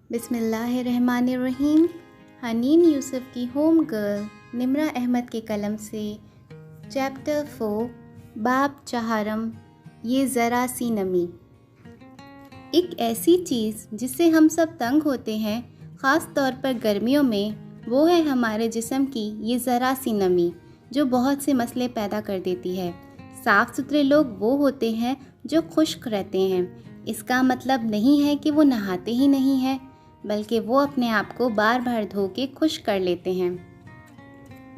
बिस्मिल्लाहिर्रहमानिर्रहीम। हनीन यूसुफ की home girl Nimra Ahmad के कलम से चैप्टर 4 बाब चहारम ये ज़रा सी नमी। एक ऐसी चीज़ जिससे हम सब तंग होते हैं, ख़ास तौर पर गर्मियों में, वो है हमारे जिस्म की ये ज़रा सी नमी जो बहुत से मसले पैदा कर देती है। साफ़ सुथरे लोग वो होते हैं जो खुश्क रहते हैं। इसका मतलब नहीं है कि वो नहाते ही नहीं हैं, बल्कि वो अपने आप को बार बार धो के खुश्क कर लेते हैं।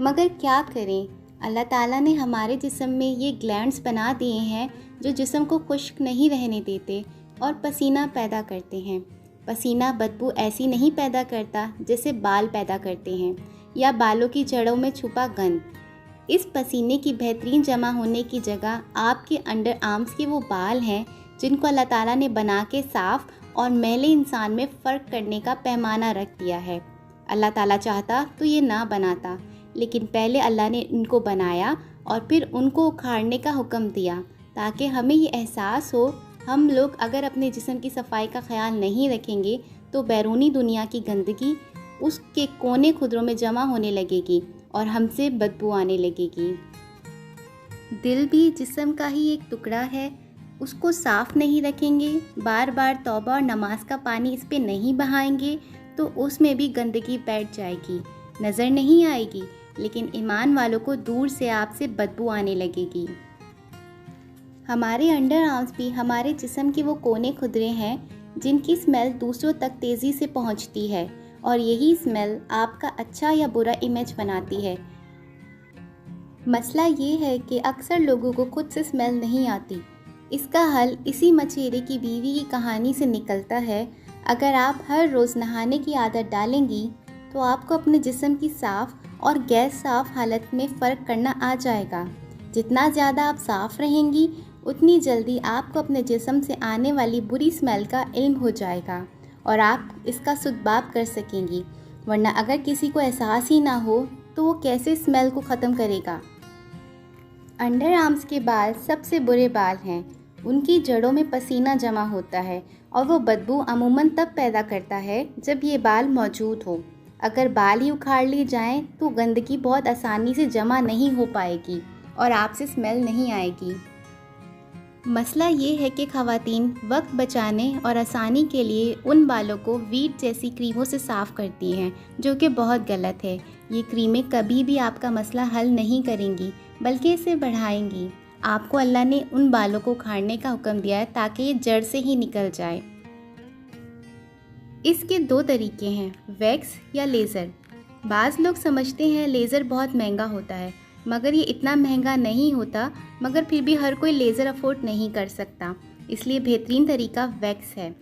मगर क्या करें, अल्लाह ताला ने हमारे जिस्म में ये ग्लैंड्स बना दिए हैं जो जिस्म को खुश्क नहीं रहने देते और पसीना पैदा करते हैं। पसीना बदबू ऐसी नहीं पैदा करता जैसे बाल पैदा करते हैं या बालों की जड़ों में छुपा गंद। इस पसीने की बेहतरीन जमा होने की जगह आपके अंडर आर्म्स के वो बाल हैं जिनको अल्लाह ताला ने बना के साफ़ और मैले इंसान में फ़र्क करने का पैमाना रख दिया है। अल्लाह ताला चाहता तो ये ना बनाता, लेकिन पहले अल्लाह ने इनको बनाया और फिर उनको उखाड़ने का हुक्म दिया ताकि हमें ये एहसास हो, हम लोग अगर अपने जिस्म की सफाई का ख्याल नहीं रखेंगे तो बैरूनी दुनिया की गंदगी उसके कोने खुदरों में जमा होने लगेगी और हमसे बदबू आने लगेगी। दिल भी जिस्म का ही एक टुकड़ा है, उसको साफ़ नहीं रखेंगे, बार बार तौबा और नमाज का पानी इस पे नहीं बहाएंगे तो उसमें भी गंदगी बैठ जाएगी। नज़र नहीं आएगी, लेकिन ईमान वालों को दूर से आपसे बदबू आने लगेगी। हमारे अंडर आर्म्स भी हमारे जिस्म के वो कोने खुदरे हैं जिनकी स्मेल दूसरों तक तेज़ी से पहुंचती है और यही स्मेल आपका अच्छा या बुरा इमेज बनाती है। मसला ये है कि अक्सर लोगों को खुद से स्मेल नहीं आती। इसका हल इसी मछेरे की बीवी की कहानी से निकलता है। अगर आप हर रोज़ नहाने की आदत डालेंगी तो आपको अपने जिस्म की साफ़ और गैर साफ़ हालत में फ़र्क करना आ जाएगा। जितना ज़्यादा आप साफ़ रहेंगी उतनी जल्दी आपको अपने जिस्म से आने वाली बुरी स्मेल का इल्म हो जाएगा और आप इसका सुदबाब कर सकेंगी। वरना अगर किसी को एहसास ही ना हो तो वो कैसे स्मेल को ख़त्म करेगा। अंडर आर्म्स के बाल सबसे बुरे बाल हैं। उनकी जड़ों में पसीना जमा होता है और वो बदबू अमूमन तब पैदा करता है जब ये बाल मौजूद हो। अगर बाल ही उखाड़ लिए जाएं तो गंदगी बहुत आसानी से जमा नहीं हो पाएगी और आपसे स्मेल नहीं आएगी। मसला ये है कि ख़वातीन वक्त बचाने और आसानी के लिए उन बालों को वीट जैसी क्रीमों से साफ़ करती हैं, जो कि बहुत गलत है। ये क्रीमें कभी भी आपका मसला हल नहीं करेंगी, बल्कि इसे बढ़ाएंगी। आपको अल्लाह ने उन बालों को उखाड़ने का हुक्म दिया है ताकि ये जड़ से ही निकल जाए। इसके दो तरीके हैं, वैक्स या लेज़र। बाज़ लोग समझते हैं लेज़र बहुत महंगा होता है, मगर ये इतना महंगा नहीं होता। मगर फिर भी हर कोई लेज़र अफोर्ड नहीं कर सकता, इसलिए बेहतरीन तरीका वैक्स है।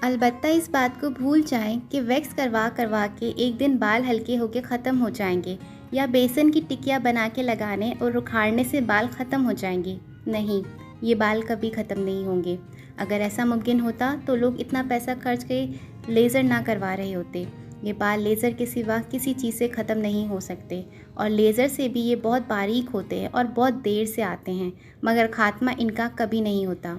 अलबत्ता इस बात को भूल जाएं कि वैक्स करवा करवा के एक दिन बाल हल्के होके ख़त्म हो जाएंगे या बेसन की टिकिया बना के लगाने और उखाड़ने से बाल ख़त्म हो जाएंगे। नहीं, ये बाल कभी ख़त्म नहीं होंगे। अगर ऐसा मुमकिन होता तो लोग इतना पैसा खर्च के लेज़र ना करवा रहे होते। ये बाल लेज़र के सिवा किसी चीज़ से ख़त्म नहीं हो सकते और लेज़र से भी ये बहुत बारीक होते हैं और बहुत देर से आते हैं, मगर ख़ात्मा इनका कभी नहीं होता।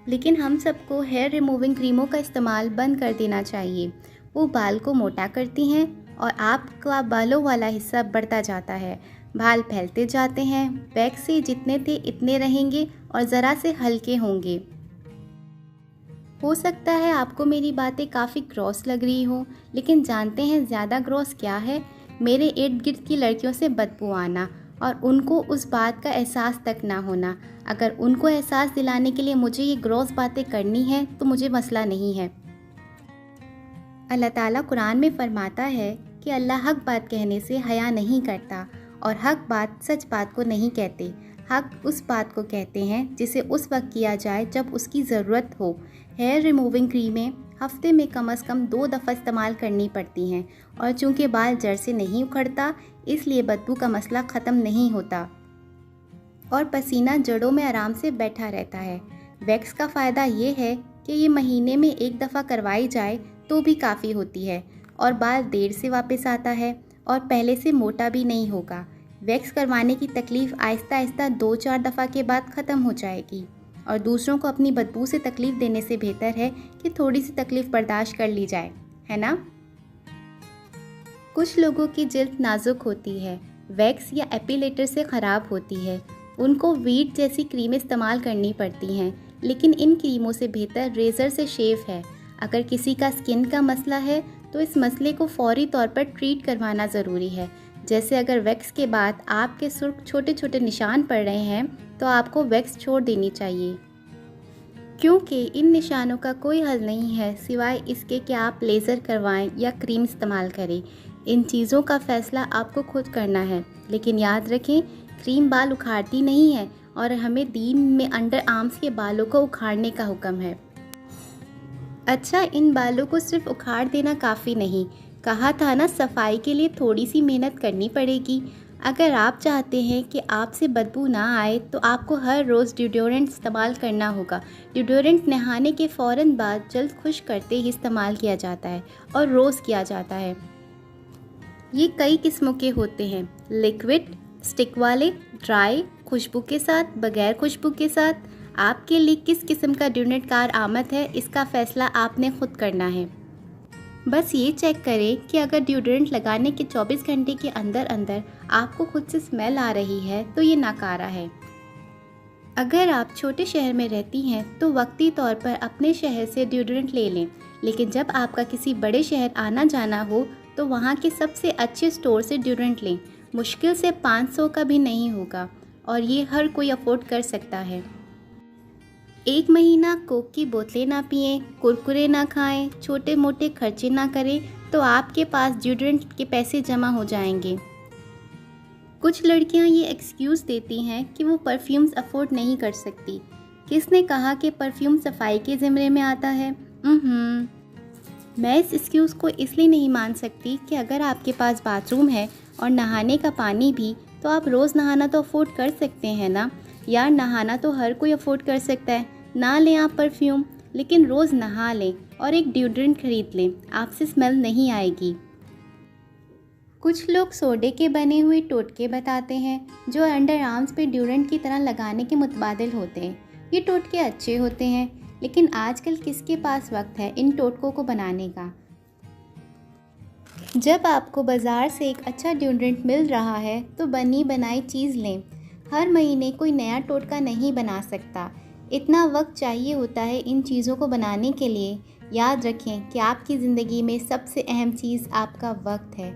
लेकिन हम सबको हेयर रिमूविंग क्रीमों का इस्तेमाल बंद कर देना चाहिए। वो बाल को मोटा करती हैं और आपका बालों वाला हिस्सा बढ़ता जाता है। बाल फैलते जाते हैं। वैक्स से जितने थे इतने रहेंगे और ज़रा से हल्के होंगे। हो सकता है आपको मेरी बातें काफ़ी ग्रॉस लग रही हो, लेकिन जानते हैं ज़्यादा ग्रॉस क्या है? मेरे इर्द गिर्द की लड़कियों से बदबू आना और उनको उस बात का एहसास तक ना होना। अगर उनको एहसास दिलाने के लिए मुझे ये ग्रॉस बातें करनी है तो मुझे मसला नहीं है। अल्लाह ताला कुरान में फरमाता है कि अल्लाह हक बात कहने से हया नहीं करता और हक बात सच बात को नहीं कहते। हक उस बात को कहते हैं जिसे उस वक्त किया जाए जब उसकी ज़रूरत हो। हेयर रिमूविंग क्रीमें हफ्ते में कम से कम 2 दफ़ा इस्तेमाल करनी पड़ती हैं और चूँकि बाल जड़ से नहीं उखड़ता, इसलिए बदबू का मसला ख़त्म नहीं होता और पसीना जड़ों में आराम से बैठा रहता है। वैक्स का फ़ायदा ये है कि ये महीने में 1 दफ़ा करवाई जाए तो भी काफ़ी होती है और बाल देर से वापस आता है और पहले से मोटा भी नहीं होगा। वैक्स करवाने की तकलीफ़ आहिस्ता आहिस्ता 2-4 दफ़ा के बाद ख़त्म हो जाएगी। और दूसरों को अपनी बदबू से तकलीफ़ देने से बेहतर है कि थोड़ी सी तकलीफ़ बर्दाश्त कर ली जाए, है ना? कुछ लोगों की जल्द नाजुक होती है, वैक्स या एपिलेटर से ख़राब होती है। उनको वीट जैसी क्रीमें इस्तेमाल करनी पड़ती हैं, लेकिन इन क्रीमों से बेहतर रेज़र से शेव है। अगर किसी का स्किन का मसला है तो इस मसले को फौरी तौर पर ट्रीट करवाना ज़रूरी है। जैसे अगर वैक्स के बाद आपके सुर्ख छोटे छोटे निशान पड़ रहे हैं तो आपको वैक्स छोड़ देनी चाहिए, क्योंकि इन निशानों का कोई हल नहीं है सिवाय इसके कि आप लेज़र करवाएं या क्रीम इस्तेमाल करें। इन चीज़ों का फ़ैसला आपको खुद करना है, लेकिन याद रखें क्रीम बाल उखाड़ती नहीं है और हमें दीन में अंडर आर्म्स के बालों को उखाड़ने का हुक्म है। अच्छा, इन बालों को सिर्फ उखाड़ देना काफ़ी नहीं, कहा था ना सफाई के लिए थोड़ी सी मेहनत करनी पड़ेगी। अगर आप चाहते हैं कि आपसे बदबू ना आए तो आपको हर रोज़ डिओडोरेंट इस्तेमाल करना होगा। डिओडोरेंट नहाने के फ़ौरन बाद जल्द खुश्क करते ही इस्तेमाल किया जाता है और रोज़ किया जाता है। ये कई किस्मों के होते हैं, लिक्विड, स्टिक वाले, ड्राई, खुशबू के साथ, बगैर खुशबू के साथ। आपके लिए किस किस्म का डिओडोरेंट कारआमद है इसका फ़ैसला आपने खुद करना है। बस ये चेक करें कि अगर डिओडोरेंट लगाने के 24 घंटे के अंदर अंदर आपको खुद से स्मेल आ रही है तो ये नाकारा है। अगर आप छोटे शहर में रहती हैं तो वक्ती तौर पर अपने शहर से डिओडोरेंट ले लें, लेकिन जब आपका किसी बड़े शहर आना जाना हो तो वहाँ के सबसे अच्छे स्टोर से डिओडोरेंट लें। मुश्किल से 500 का भी नहीं होगा और ये हर कोई अफोर्ड कर सकता है। 1 महीना कोक की बोतलें ना पिएं, कुरकुरे ना खाएं, छोटे मोटे खर्चे ना करें तो आपके पास डिओडोरेंट के पैसे जमा हो जाएंगे। कुछ लड़कियां ये एक्सक्यूज़ देती हैं कि वो परफ्यूम्स अफोर्ड नहीं कर सकती। किसने कहा कि परफ्यूम सफाई के ज़िम्मे में आता है? मैं इस एक्सक्यूज़ को इसलिए नहीं मान सकती कि अगर आपके पास बाथरूम है और नहाने का पानी भी, तो आप रोज़ नहाना तो अफोर्ड कर सकते हैं ना यार। नहाना तो हर कोई अफोर्ड कर सकता है। ना लें आप परफ्यूम, लेकिन रोज़ नहा लें और एक डिओडोरेंट खरीद लें, आपसे स्मेल नहीं आएगी। कुछ लोग सोडे के बने हुए टोटके बताते हैं जो अंडर आर्म्स पे डिओडोरेंट की तरह लगाने के मुतबादिल होते हैं। ये टोटके अच्छे होते हैं, लेकिन आजकल किसके पास वक्त है इन टोटकों को बनाने का। जब आपको बाज़ार से एक अच्छा डिओडोरेंट मिल रहा है तो बनी बनाई चीज़ लें। हर महीने कोई नया टोटका नहीं बना सकता, इतना वक्त चाहिए होता है इन चीज़ों को बनाने के लिए। याद रखें कि आपकी ज़िंदगी में सबसे अहम चीज़ आपका वक्त है,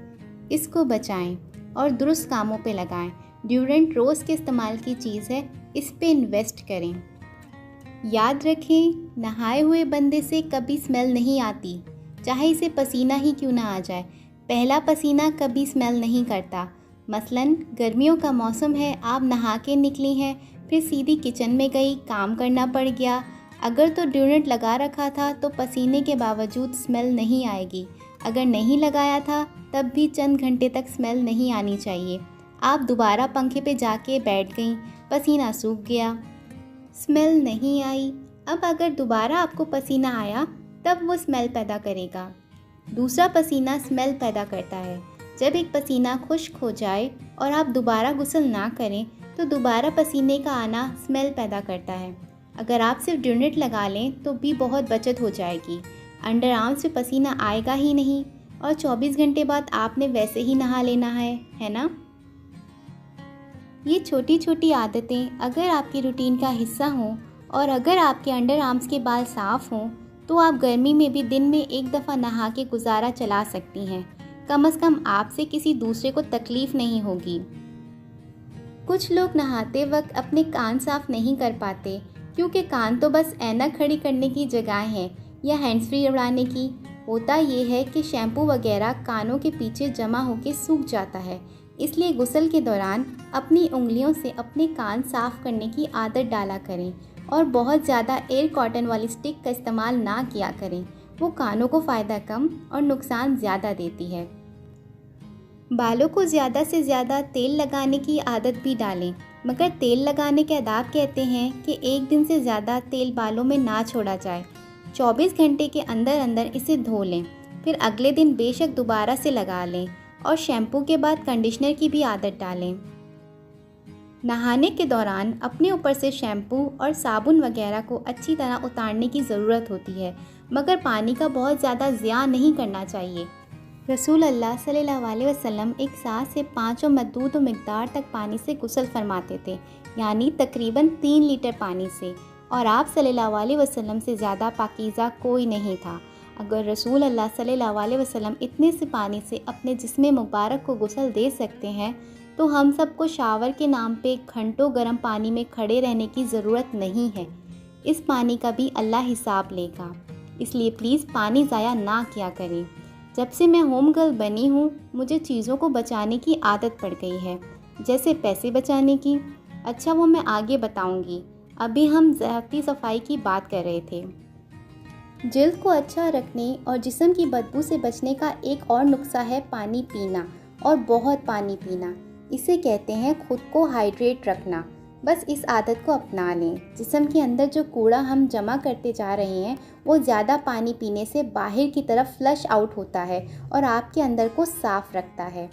इसको बचाएं और दुरुस्त कामों पे लगाएं। डिओडोरेंट रोज़ के इस्तेमाल की चीज़ है, इस पे इन्वेस्ट करें। याद रखें, नहाए हुए बंदे से कभी स्मेल नहीं आती, चाहे इसे पसीना ही क्यों ना आ जाए। पहला पसीना कभी स्मेल नहीं करता। मसलन गर्मियों का मौसम है, आप नहा के निकली हैं, फिर सीधी किचन में गई, काम करना पड़ गया। अगर तो डिओडोरेंट लगा रखा था तो पसीने के बावजूद स्मेल नहीं आएगी। अगर नहीं लगाया था तब भी चंद घंटे तक स्मेल नहीं आनी चाहिए। आप दोबारा पंखे पे जाके बैठ गईं, पसीना सूख गया, स्मेल नहीं आई। अब अगर दोबारा आपको पसीना आया तब वो स्मेल पैदा करेगा। दूसरा पसीना स्मेल पैदा करता है। जब एक पसीना खुश्क हो जाए और आप दोबारा गुस्ल ना करें तो दोबारा पसीने का आना स्मेल पैदा करता है। अगर आप सिर्फ डिओडोरेंट लगा लें तो भी बहुत बचत हो जाएगी। अंडर आर्म्स से पसीना आएगा ही नहीं और 24 घंटे बाद आपने वैसे ही नहा लेना है ना। ये छोटी छोटी आदतें अगर आपकी रूटीन का हिस्सा हों और अगर आपके अंडर आर्म्स के बाल साफ़ हों तो आप गर्मी में भी दिन में एक दफ़ा नहा के गुजारा चला सकती हैं। कम से कम आपसे किसी दूसरे को तकलीफ़ नहीं होगी। कुछ लोग नहाते वक्त अपने कान साफ़ नहीं कर पाते क्योंकि कान तो बस ऐनक खड़ी करने की जगह है या हैंड्स फ्री उड़ाने की। होता ये है कि शैम्पू वगैरह कानों के पीछे जमा होकर सूख जाता है, इसलिए गुस्ल के दौरान अपनी उंगलियों से अपने कान साफ़ करने की आदत डाला करें और बहुत ज़्यादा एयर कॉटन वाली स्टिक का इस्तेमाल ना किया करें, वो कानों को फ़ायदा कम और नुकसान ज़्यादा देती है। बालों को ज़्यादा से ज़्यादा तेल लगाने की आदत भी डालें, मगर तेल लगाने के आदाब कहते हैं कि एक दिन से ज़्यादा तेल बालों में ना छोड़ा जाए। 24 घंटे के अंदर अंदर इसे धो लें, फिर अगले दिन बेशक दोबारा से लगा लें और शैम्पू के बाद कंडीशनर की भी आदत डालें। नहाने के दौरान अपने ऊपर से शैम्पू और साबुन वगैरह को अच्छी तरह उतारने की ज़रूरत होती है, मगर पानी का बहुत ज़्यादा ज़िया नहीं करना चाहिए। रसूल अल्लाह सल्लल्लाहु अलैहि वसल्लम एक साथ से 5 मदूद मिक़दार तक पानी से गुस्ल फरमाते थे, यानी तकरीबन 3 लीटर पानी से, और आप सल्लल्लाहु अलैहि वसल्लम से ज़्यादा पाकीज़ा कोई नहीं था। अगर रसूल अल्लाह सल्लल्लाहु अलैहि वसल्लम इतने से पानी से अपने जिस्म मुबारक को गुस्ल दे सकते हैं, तो हम सबको शावर के नाम पे घंटों गर्म पानी में खड़े रहने की ज़रूरत नहीं है। इस पानी का भी अल्लाह हिसाब लेगा, इसलिए प्लीज़ पानी ज़ाया ना किया करें। जब से मैं होम गर्ल बनी हूँ, मुझे चीज़ों को बचाने की आदत पड़ गई है, जैसे पैसे बचाने की। अच्छा, वो मैं आगे बताऊँगी। अभी हम ज़ाती सफाई की बात कर रहे थे। जिल्द को अच्छा रखने और जिस्म की बदबू से बचने का एक और नुस्खा है पानी पीना, और बहुत पानी पीना। इसे कहते हैं खुद को हाइड्रेट रखना। बस इस आदत को अपना लें। जिस्म के अंदर जो कूड़ा हम जमा करते जा रहे हैं, वो ज़्यादा पानी पीने से बाहर की तरफ फ्लश आउट होता है और आपके अंदर को साफ़ रखता है।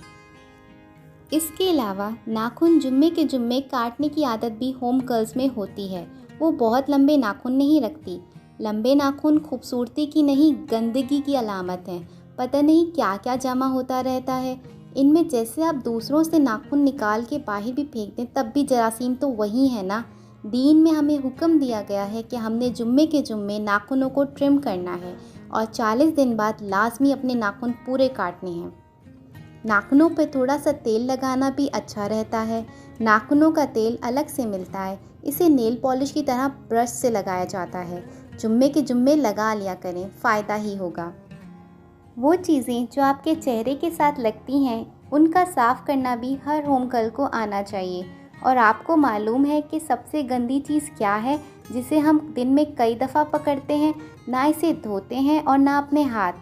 इसके अलावा नाखून जुम्मे के जुम्मे काटने की आदत भी होम गर्ल्स में होती है। वो बहुत लंबे नाखून नहीं रखती। लंबे नाखून खूबसूरती की नहीं, गंदगी की अलामत है। पता नहीं क्या क्या जमा होता रहता है इनमें। जैसे आप दूसरों से नाखून निकाल के बाहर भी फेंक दें, तब भी जरासीम तो वही है ना। दीन में हमें हुक्म दिया गया है कि हमने जुम्मे के जुम्मे नाखूनों को ट्रिम करना है और 40 दिन बाद लाजमी अपने नाखून पूरे काटने हैं। नाखूनों पर थोड़ा सा तेल लगाना भी अच्छा रहता है। नाखूनों का तेल अलग से मिलता है, इसे नेल पॉलिश की तरह ब्रश से लगाया जाता है। जुम्मे के जुम्मे लगा लिया करें, फ़ायदा ही होगा। वो चीज़ें जो आपके चेहरे के साथ लगती हैं, उनका साफ़ करना भी हर होम गर्ल को आना चाहिए। और आपको मालूम है कि सबसे गंदी चीज़ क्या है, जिसे हम दिन में कई दफ़ा पकड़ते हैं, ना इसे धोते हैं और ना अपने हाथ।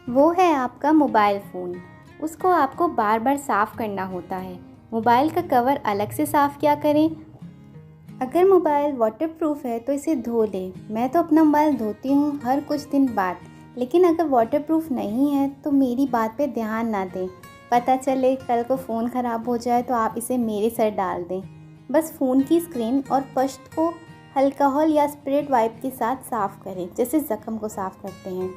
वो है आपका मोबाइल फ़ोन। उसको आपको बार बार साफ़ करना होता है। मोबाइल का कवर अलग से साफ़ क्या करें। अगर मोबाइल वाटरप्रूफ है तो इसे धो लें। मैं तो अपना मोबाइल धोती हूँ हर कुछ दिन बाद, लेकिन अगर वाटरप्रूफ नहीं है तो मेरी बात पे ध्यान ना दें। पता चले कल को फ़ोन ख़राब हो जाए तो आप इसे मेरे सर डाल दें। बस फ़ोन की स्क्रीन और पश्त को अल्कोहल या स्पिरिट वाइप के साथ साफ़ करें, जैसे ज़ख्म को साफ़ करते हैं।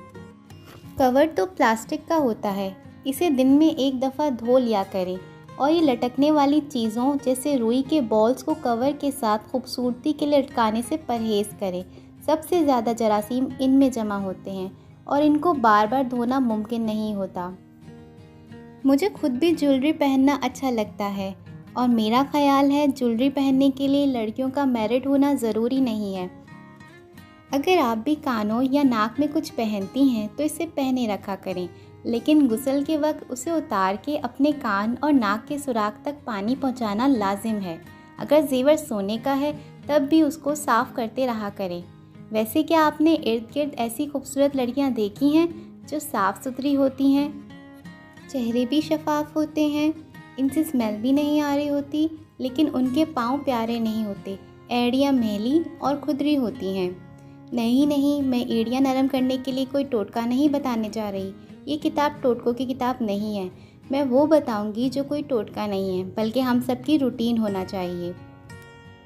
कवर तो प्लास्टिक का होता है, इसे दिन में एक दफ़ा धो लिया करें। और ये लटकने वाली चीज़ों जैसे रुई के बॉल्स को कवर के साथ खूबसूरती के लिए लटकाने से परहेज़ करें। सबसे ज़्यादा जरासीम इनमें जमा होते हैं और इनको बार बार धोना मुमकिन नहीं होता। मुझे खुद भी ज्वेलरी पहनना अच्छा लगता है और मेरा ख़्याल है ज्वेलरी पहनने के लिए लड़कियों का मैरिड होना ज़रूरी नहीं है। अगर आप भी कानों या नाक में कुछ पहनती हैं तो इसे पहने रखा करें, लेकिन गुस्ल के वक्त उसे उतार के अपने कान और नाक के सुराख तक पानी पहुंचाना लाजिम है। अगर जेवर सोने का है तब भी उसको साफ़ करते रहा करें। वैसे क्या आपने इर्द गिर्द ऐसी खूबसूरत लड़कियां देखी हैं जो साफ़ सुथरी होती हैं, चेहरे भी शफाफ होते हैं, इनसे स्मेल भी नहीं आ रही होती, लेकिन उनके पाँव प्यारे नहीं होते, एड़ियाँ मैली और खुदरी होती हैं। नहीं, मैं एड़ियाँ नरम करने के लिए कोई टोटका नहीं बताने जा रही। ये किताब टोटकों की किताब नहीं है। मैं वो बताऊंगी जो कोई टोटका नहीं है, बल्कि हम सबकी रूटीन होना चाहिए,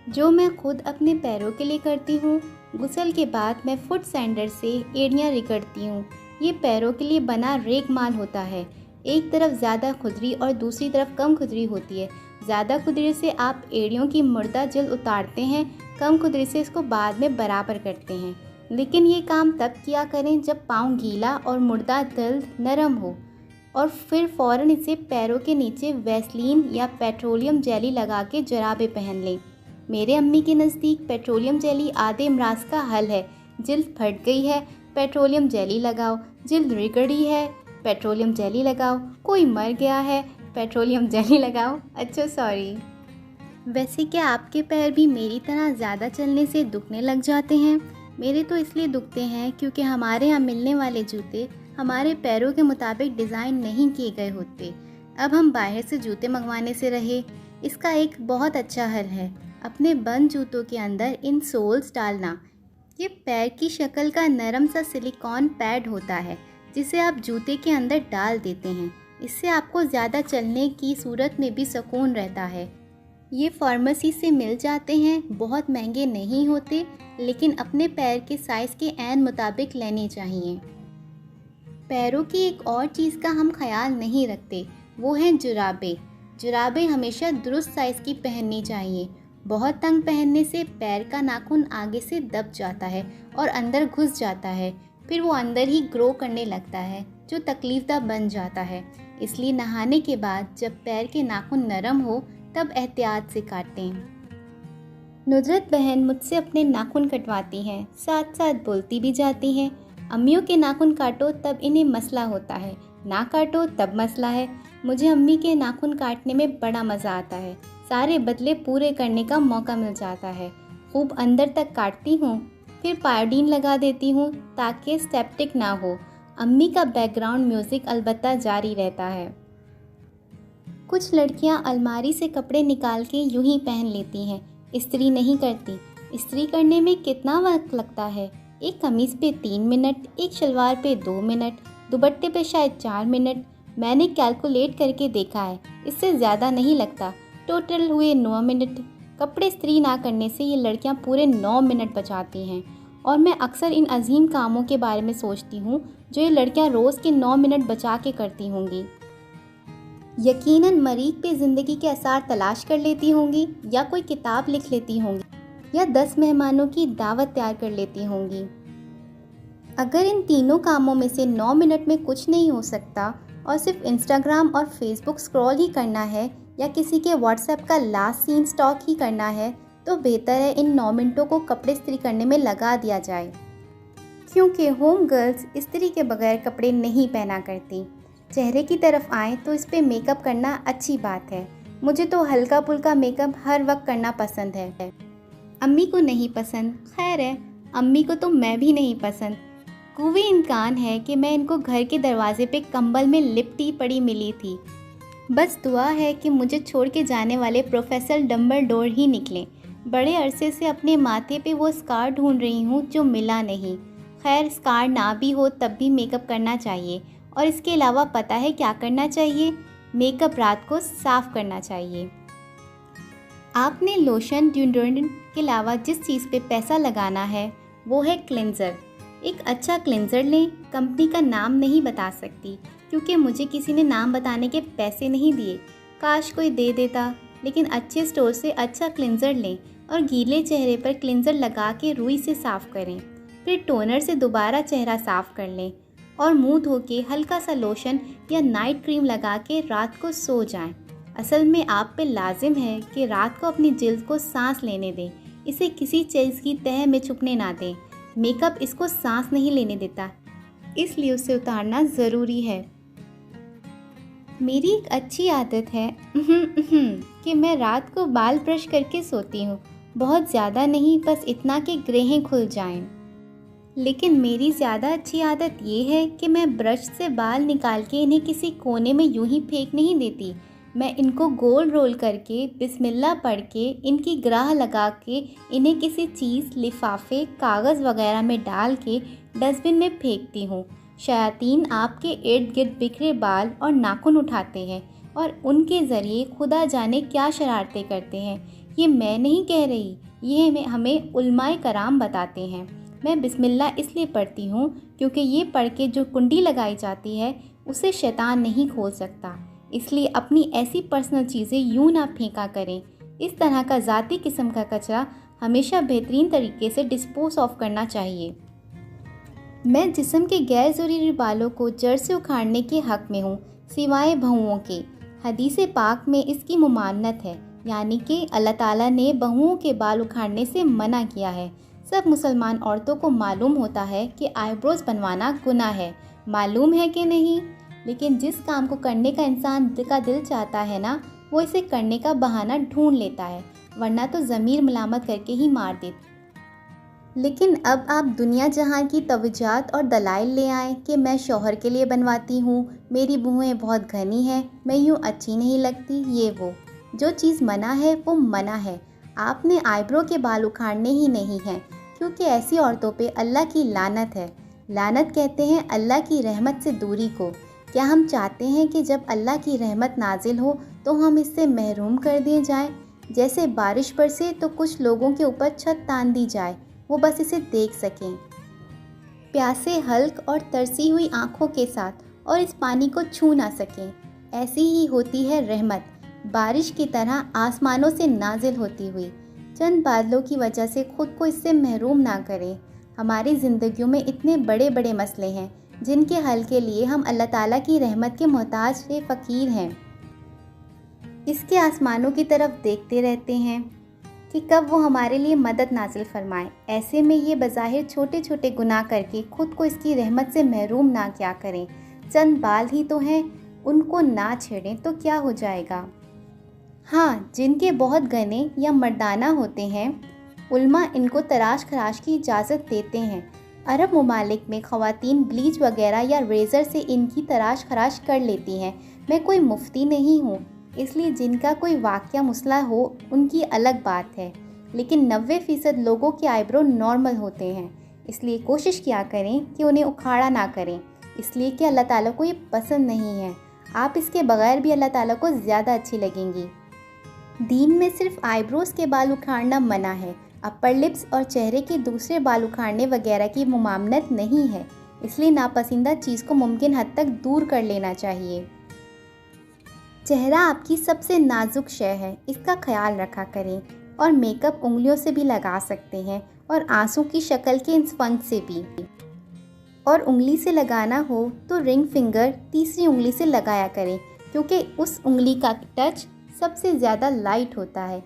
जो मैं खुद अपने पैरों के लिए करती हूँ। गुस्ल के बाद मैं फुट सैंडर से एड़ियाँ रगड़ती हूँ। ये पैरों के लिए बना रेगमाल होता है। एक तरफ ज़्यादा खुदरी और दूसरी तरफ कम खुदरी होती है। ज़्यादा खुदरी से आप एड़ियों की मुर्दा जल्द उतारते हैं, कम खुदरी से इसको बाद में बराबर करते हैं। लेकिन ये काम तब किया करें जब पाँव गीला और मुर्दा जल्द नरम हो, और फिर फ़ौरन इसे पैरों के नीचे वैसलीन या पेट्रोलियम जेली लगा के जराबे पहन लें। मेरे अम्मी के नज़दीक पेट्रोलियम जेली आधे अमराज का हल है। जिल्द फट गई है, पेट्रोलियम जेली लगाओ। जिल्द रगड़ी है, पेट्रोलियम जेली लगाओ। कोई मर गया है, पेट्रोलियम जेली लगाओ। अच्छा सॉरी। वैसे क्या आपके पैर भी मेरी तरह ज़्यादा चलने से दुखने लग जाते हैं? मेरे तो इसलिए दुखते हैं क्योंकि हमारे यहाँ मिलने वाले जूते हमारे पैरों के मुताबिक डिज़ाइन नहीं किए गए होते। अब हम बाहर से जूते मंगवाने से रहे। इसका एक बहुत अच्छा हल है, अपने बंद जूतों के अंदर इन सोल्स डालना। ये पैर की शक्ल का नरम सा सिलिकॉन पैड होता है, जिसे आप जूते के अंदर डाल देते हैं। इससे आपको ज़्यादा चलने की सूरत में भी सुकून रहता है। ये फार्मेसी से मिल जाते हैं, बहुत महंगे नहीं होते, लेकिन अपने पैर के साइज़ के ऐन मुताबिक लेने चाहिए। पैरों की एक और चीज़ का हम ख्याल नहीं रखते, वो हैं जुराबें। जुराबें हमेशा दुरुस्त साइज़ की पहननी चाहिए। बहुत तंग पहनने से पैर का नाखून आगे से दब जाता है और अंदर घुस जाता है, फिर वो अंदर ही ग्रो करने लगता है, जो तकलीफ़दा बन जाता है। इसलिए नहाने के बाद जब पैर के नाखून नरम हो तब एहतियात से काटें। नुजरत बहन मुझसे अपने नाखून कटवाती हैं, साथ साथ बोलती भी जाती हैं, अम्मियों के नाखून काटो तब इन्हें मसला होता है, ना काटो तब मसला है। मुझे अम्मी के नाखून काटने में बड़ा मज़ा आता है, सारे बदले पूरे करने का मौका मिल जाता है। खूब अंदर तक काटती हूँ, फिर पायोडीन लगा देती हूँ ताकि स्टेप्टिक ना हो। अम्मी का बैकग्राउंड म्यूज़िक अलबत्ता जारी रहता है। कुछ लड़कियाँ अलमारी से कपड़े निकाल के यूं ही पहन लेती हैं, इस्त्री नहीं करती। इस्त्री करने में कितना वक्त लगता है? एक कमीज़ पे 3 मिनट, एक शलवार पे 2 मिनट, दुपट्टे पे शायद 4 मिनट। मैंने कैलकुलेट करके देखा है, इससे ज़्यादा नहीं लगता। टोटल हुए 9 मिनट। कपड़े इस्त्री ना करने से ये लड़कियां पूरे 9 मिनट बचाती हैं। और मैं अक्सर इन अजीम कामों के बारे में सोचती हूँ जो ये लड़कियां रोज़ के 9 मिनट बचा के करती होंगी। यकीनन मरीज़ पे ज़िंदगी के आसार तलाश कर लेती होंगी, या कोई किताब लिख लेती होंगी, या 10 मेहमानों की दावत तैयार कर लेती होंगी। अगर इन तीनों कामों में से 9 मिनट में कुछ नहीं हो सकता और सिर्फ इंस्टाग्राम और फेसबुक स्क्रॉल ही करना है, या किसी के व्हाट्सएप का लास्ट सीन स्टॉक ही करना है, तो बेहतर है इन 9 मिनटों को कपड़े इस्त्री करने में लगा दिया जाए। क्योंकि होम गर्ल्स इस्त्री के बगैर कपड़े नहीं पहना करती। चेहरे की तरफ आएँ तो इस पे मेकअप करना अच्छी बात है। मुझे तो हल्का फुल्का मेकअप हर वक्त करना पसंद है। अम्मी को नहीं पसंद, खैर है, अम्मी को तो मैं भी नहीं पसंद। कुवी इम्कान है कि मैं इनको घर के दरवाजे पे कंबल में लिपटी पड़ी मिली थी। बस दुआ है कि मुझे छोड़ के जाने वाले प्रोफेसर डम्बलडोर ही निकलें। बड़े अरसे से अपने माथे पे वो स्कार ढूंढ रही हूँ जो मिला नहीं। खैर, स्कार ना भी हो तब भी मेकअप करना चाहिए। और इसके अलावा पता है क्या करना चाहिए? मेकअप रात को साफ़ करना चाहिए। आपने लोशन, डिओड्रेंट के अलावा जिस चीज़ पे पैसा लगाना है वो है क्लेंज़र। एक अच्छा क्लेंज़र लें। कंपनी का नाम नहीं बता सकती क्योंकि मुझे किसी ने नाम बताने के पैसे नहीं दिए। काश कोई दे देता। लेकिन अच्छे स्टोर से अच्छा क्लेंज़र लें और गीले चेहरे पर क्लेंज़र लगा के रुई से साफ़ करें। फिर टोनर से दोबारा चेहरा साफ़ कर लें और मुंह धो के हल्का सा लोशन या नाइट क्रीम लगा के रात को सो जाएं। असल में आप पे लाजिम है कि रात को अपनी जिल्द को सांस लेने दें, इसे किसी चीज़ की तह में छुपने ना दें। मेकअप इसको सांस नहीं लेने देता, इसलिए उसे उतारना ज़रूरी है। मेरी एक अच्छी आदत है कि मैं रात को बाल ब्रश करके सोती हूँ। बहुत ज़्यादा नहीं, बस इतना कि ग्रहें खुल जाएं। लेकिन मेरी ज़्यादा अच्छी आदत ये है कि मैं ब्रश से बाल निकाल के इन्हें किसी कोने में यूं ही फेंक नहीं देती। मैं इनको गोल रोल करके बिस्मिल्लाह पढ़ के इनकी ग्राह लगा के इन्हें किसी चीज़, लिफाफे, कागज़ वगैरह में डाल के डस्टबिन में फेंकती हूँ। शयातीन आपके इर्द गिर्द बिखरे बाल और नाखून उठाते हैं और उनके ज़रिए खुदा जाने क्या शरारतें करते हैं। ये मैं नहीं कह रही, ये हमें उलमाए कराम बताते हैं। मैं बिस्मिल्लाह इसलिए पढ़ती हूँ क्योंकि ये पढ़ के जो कुंडी लगाई जाती है उसे शैतान नहीं खोल सकता। इसलिए अपनी ऐसी पर्सनल चीज़ें यूं ना फेंका करें। इस तरह का ज़ाती किस्म का कचरा हमेशा बेहतरीन तरीके से डिस्पोज ऑफ करना चाहिए। मैं जिस्म के गैर ज़रूरी बालों को जड़ से उखाड़ने के हक़ में हूँ, सिवाय बहुओं के। हदीस पाक में इसकी मुमानत है, यानी कि अल्लाह ताला ने बहुओं के बाल उखाड़ने से मना किया है। सब मुसलमान औरतों को मालूम होता है कि आईब्रोज बनवाना गुनाह है, मालूम है कि नहीं? लेकिन जिस काम को करने का इंसान का दिल चाहता है ना, वो इसे करने का बहाना ढूंढ लेता है, वरना तो ज़मीर मलामत करके ही मार देता। लेकिन अब आप दुनिया जहां की तवज्जुहात और दलाइल ले आएँ कि मैं शौहर के लिए बनवाती हूँ, मेरी बहुएँ बहुत घनी हैं, मैं यूँ अच्छी नहीं लगती, ये वो। जो चीज़ मना है वो मना है। आपने आईब्रो के बाल उखाड़ने ही नहीं हैं, क्योंकि ऐसी औरतों पे अल्लाह की लानत है। लानत कहते हैं अल्लाह की रहमत से दूरी को। क्या हम चाहते हैं कि जब अल्लाह की रहमत नाजिल हो तो हम इससे महरूम कर दिए जाएं? जैसे बारिश बरसे तो कुछ लोगों के ऊपर छत तान दी जाए, वो बस इसे देख सकें, प्यासे हल्क और तरसी हुई आंखों के साथ, और इस पानी को छू ना सकें। ऐसी ही होती है रहमत, बारिश की तरह आसमानों से नाजिल होती हुई। चंद बादलों की वजह से खुद को इससे महरूम ना करें। हमारी ज़िंदगियों में इतने बड़े बड़े मसले हैं जिनके हल के लिए हम अल्लाह ताला की रहमत के मोहताज से फ़कीर हैं। इसके आसमानों की तरफ देखते रहते हैं कि कब वो हमारे लिए मदद नाजिल फरमाए। ऐसे में ये बज़ाहिर छोटे छोटे गुनाह करके खुद को इसकी रहमत से महरूम ना क्या करें। चंद बाल ही तो हैं, उनको ना छेड़ें तो क्या हो जाएगा। हाँ, जिनके बहुत घने या मर्दाना होते हैं, उल्मा इनको तराश खराश की इजाज़त देते हैं। अरब ममालिक में ख़वातीन ब्लीच वगैरह या रेज़र से इनकी तराश खराश कर लेती हैं। मैं कोई मुफ्ती नहीं हूँ, इसलिए जिनका कोई वाक़या मसला हो उनकी अलग बात है, लेकिन 90% लोगों के आईब्रो नॉर्मल होते हैं। इसलिए कोशिश किया करें कि उन्हें उखाड़ा ना करें, इसलिए कि अल्लाह ताला को ये पसंद नहीं है। आप इसके बगैर भी अल्लाह ताला को ज़्यादा अच्छी लगेंगी। दीन में सिर्फ आईब्रोज़ के बाल उखाड़ना मना है, अपर लिप्स और चेहरे के दूसरे बाल उखाड़ने वगैरह की मुमामनत नहीं है। इसलिए नापसंदीदा चीज़ को मुमकिन हद तक दूर कर लेना चाहिए। चेहरा आपकी सबसे नाजुक शय है, इसका ख्याल रखा करें। और मेकअप उंगलियों से भी लगा सकते हैं और आंसू की शक्ल के स्पंज से भी। और उंगली से लगाना हो तो रिंग फिंगर तीसरी उंगली से लगाया करें, क्योंकि उस उंगली का टच सबसे ज़्यादा लाइट होता है।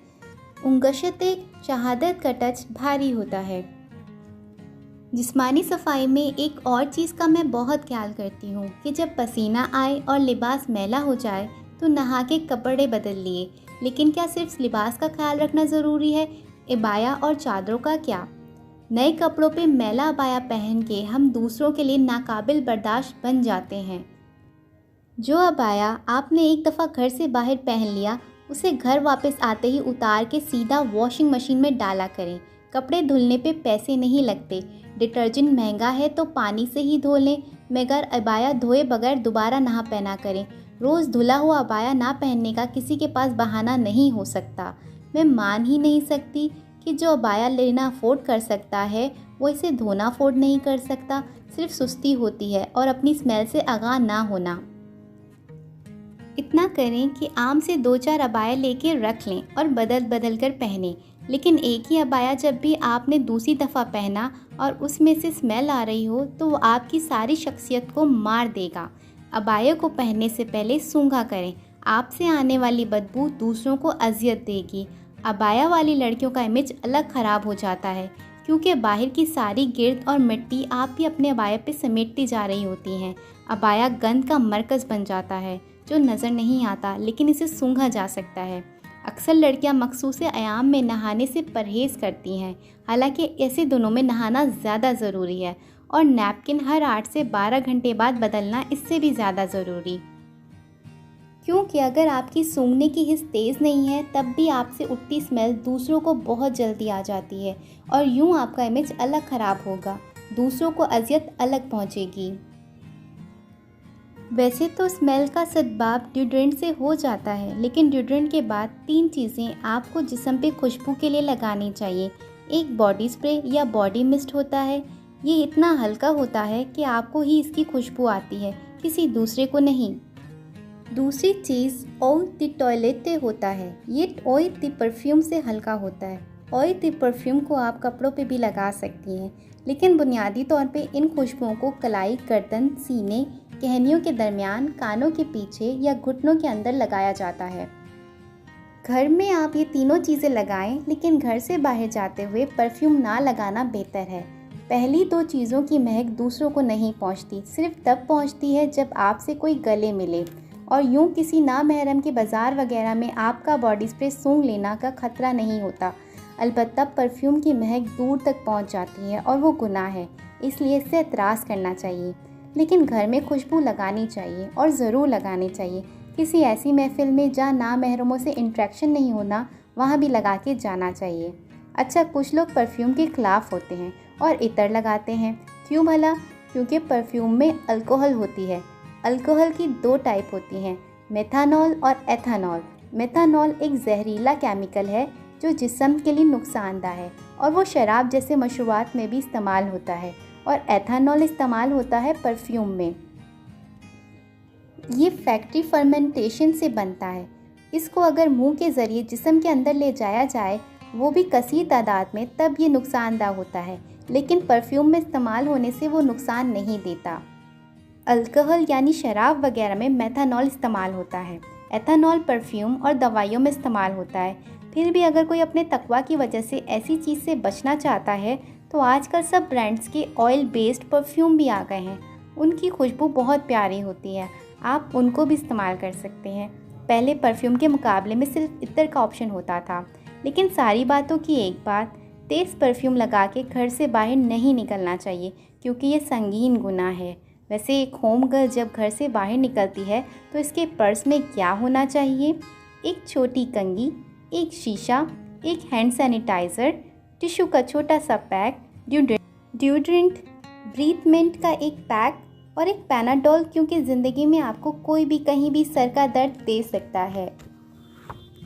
उंगशते शहादत का टच भारी होता है। जिस्मानी सफाई में एक और चीज़ का मैं बहुत ख्याल करती हूँ कि जब पसीना आए और लिबास मैला हो जाए तो नहा के कपड़े बदल लिए। लेकिन क्या सिर्फ लिबास का ख्याल रखना ज़रूरी है? अबाया और चादरों का क्या? नए कपड़ों पे मैला अबाया पहन के हम दूसरों के लिए नाकाबिल बर्दाश्त बन जाते हैं। जो अबाया आपने एक दफ़ा घर से बाहर पहन लिया, उसे घर वापस आते ही उतार के सीधा वॉशिंग मशीन में डाला करें। कपड़े धुलने पे पैसे नहीं लगते। डिटर्जेंट महंगा है तो पानी से ही धो लें, मगर अबाया धोए बगैर दोबारा नहा पहना करें। रोज़ धुला हुआ अबाया ना पहनने का किसी के पास बहाना नहीं हो सकता। मैं मान ही नहीं सकती कि जो अबाया लेना अफोर्ड कर सकता है वो इसे धोना अफोर्ड नहीं कर सकता। सिर्फ सुस्ती होती है और अपनी स्मेल से आगाह ना होना। इतना करें कि आम से 2-4 अबाया लेके रख लें और बदल बदल कर पहनें। लेकिन एक ही अबाया जब भी आपने दूसरी दफ़ा पहना और उसमें से स्मेल आ रही हो तो वो आपकी सारी शख्सियत को मार देगा। अबाया को पहनने से पहले सूंघा करें, आपसे आने वाली बदबू दूसरों को अजियत देगी। अबाया वाली लड़कियों का इमेज अलग ख़राब हो जाता है, क्योंकि बाहर की सारी गिर्द और मिट्टी आप भी अपने अबाया पे समेटती जा रही होती हैं। अबाया गंद का मरकज़ बन जाता है जो नज़र नहीं आता, लेकिन इसे सूंघा जा सकता है। अक्सर लड़कियां मखसूस अयाम में नहाने से परहेज़ करती हैं, हालांकि ऐसे दिनों में नहाना ज़्यादा ज़रूरी है और नैपकिन हर 8 से 12 घंटे बाद बदलना इससे भी ज़्यादा ज़रूरी। क्योंकि अगर आपकी सूंघने की हिस्स तेज़ नहीं है तब भी आपसे उठती स्मेल दूसरों को बहुत जल्दी आ जाती है और यूँ आपका इमेज अलग ख़राब होगा, दूसरों को अजियत अलग पहुँचेगी। वैसे तो स्मेल का सद्बाब डिओड्रेंट से हो जाता है, लेकिन डिओड्रेंट के बाद 3 चीज़ें आपको जिस्म पे खुशबू के लिए लगानी चाहिए। एक बॉडी स्प्रे या बॉडी मिस्ट होता है। ये इतना हल्का होता है कि आपको ही इसकी खुशबू आती है, किसी दूसरे को नहीं। दूसरी चीज़ ऑयल द टॉयलेट होता है। ये ऑयल द परफ्यूम से हल्का होता है। ऑयल द परफ्यूम को आप कपड़ों पे भी लगा सकती हैं, लेकिन बुनियादी तौर पे इन खुशबुओं को कलाई, गर्दन, सीने, कहनियों के दरमियान, कानों के पीछे या घुटनों के अंदर लगाया जाता है। घर में आप ये तीनों चीज़ें लगाएं, लेकिन घर से बाहर जाते हुए परफ्यूम ना लगाना बेहतर है। पहली 2 चीज़ों की महक दूसरों को नहीं पहुंचती, सिर्फ तब पहुंचती है जब आपसे कोई गले मिले। और यूँ किसी नामहरम के बाज़ार वगैरह में आपका बॉडी स्प्रे सूंघ लेना का ख़तरा नहीं होता। अलबत्ता परफ्यूम की महक दूर तक पहुंच जाती है और वो गुनाह है, इसलिए इससे एतराज़ करना चाहिए। लेकिन घर में खुशबू लगानी चाहिए और ज़रूर लगानी चाहिए। किसी ऐसी महफ़िल में जहाँ नामहरमों से इंटरेक्शन नहीं होना, वहाँ भी लगा के जाना चाहिए। अच्छा, कुछ लोग परफ्यूम के ख़िलाफ़ होते हैं और इतर लगाते हैं। क्यों भला? क्योंकि परफ्यूम में अल्कोहल होती है। अल्कोहल की 2 टाइप होती हैं, मेथानॉल और एथानॉल। मेथनॉल एक जहरीला केमिकल है जो जिस्म के लिए नुकसानदायक है और वो शराब जैसे मशरूबात में भी इस्तेमाल होता है और एथेनॉल इस्तेमाल होता है परफ्यूम में। ये फैक्ट्री फर्मेंटेशन से बनता है। इसको अगर मुंह के ज़रिए जिस्म के अंदर ले जाया जाए, वो भी कसीर तादाद में, तब ये नुकसानदायक होता है, लेकिन परफ्यूम में इस्तेमाल होने से वो नुकसान नहीं देता। अल्कोहल यानी शराब वगैरह में मेथनॉल इस्तेमाल होता है। एथेनॉल परफ्यूम और दवाइयों में इस्तेमाल होता है। फिर भी अगर कोई अपने तकवा की वजह से ऐसी चीज़ से बचना चाहता है तो आजकल सब ब्रांड्स के ऑयल बेस्ड परफ्यूम भी आ गए हैं। उनकी खुशबू बहुत प्यारी होती है, आप उनको भी इस्तेमाल कर सकते हैं। पहले परफ्यूम के मुकाबले में सिर्फ इत्र का ऑप्शन होता था, लेकिन सारी बातों की एक बात, तेज़ परफ्यूम लगा के घर से बाहर नहीं निकलना चाहिए क्योंकि ये संगीन गुनाह है। वैसे एक होम गर्ल जब घर से बाहर निकलती है तो इसके पर्स में क्या होना चाहिए? एक छोटी कंघी, एक शीशा, एक हैंड सैनिटाइज़र, टिश्यू का छोटा सा पैक, डिओड्रेंट, ब्रीथमेंट का एक पैक और एक पैनाडोल, क्योंकि ज़िंदगी में आपको कोई भी कहीं भी सर का दर्द दे सकता है।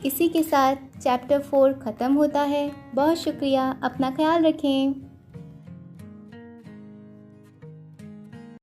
इसी के साथ चैप्टर 4 ख़त्म होता है। बहुत शुक्रिया, अपना ख्याल रखें।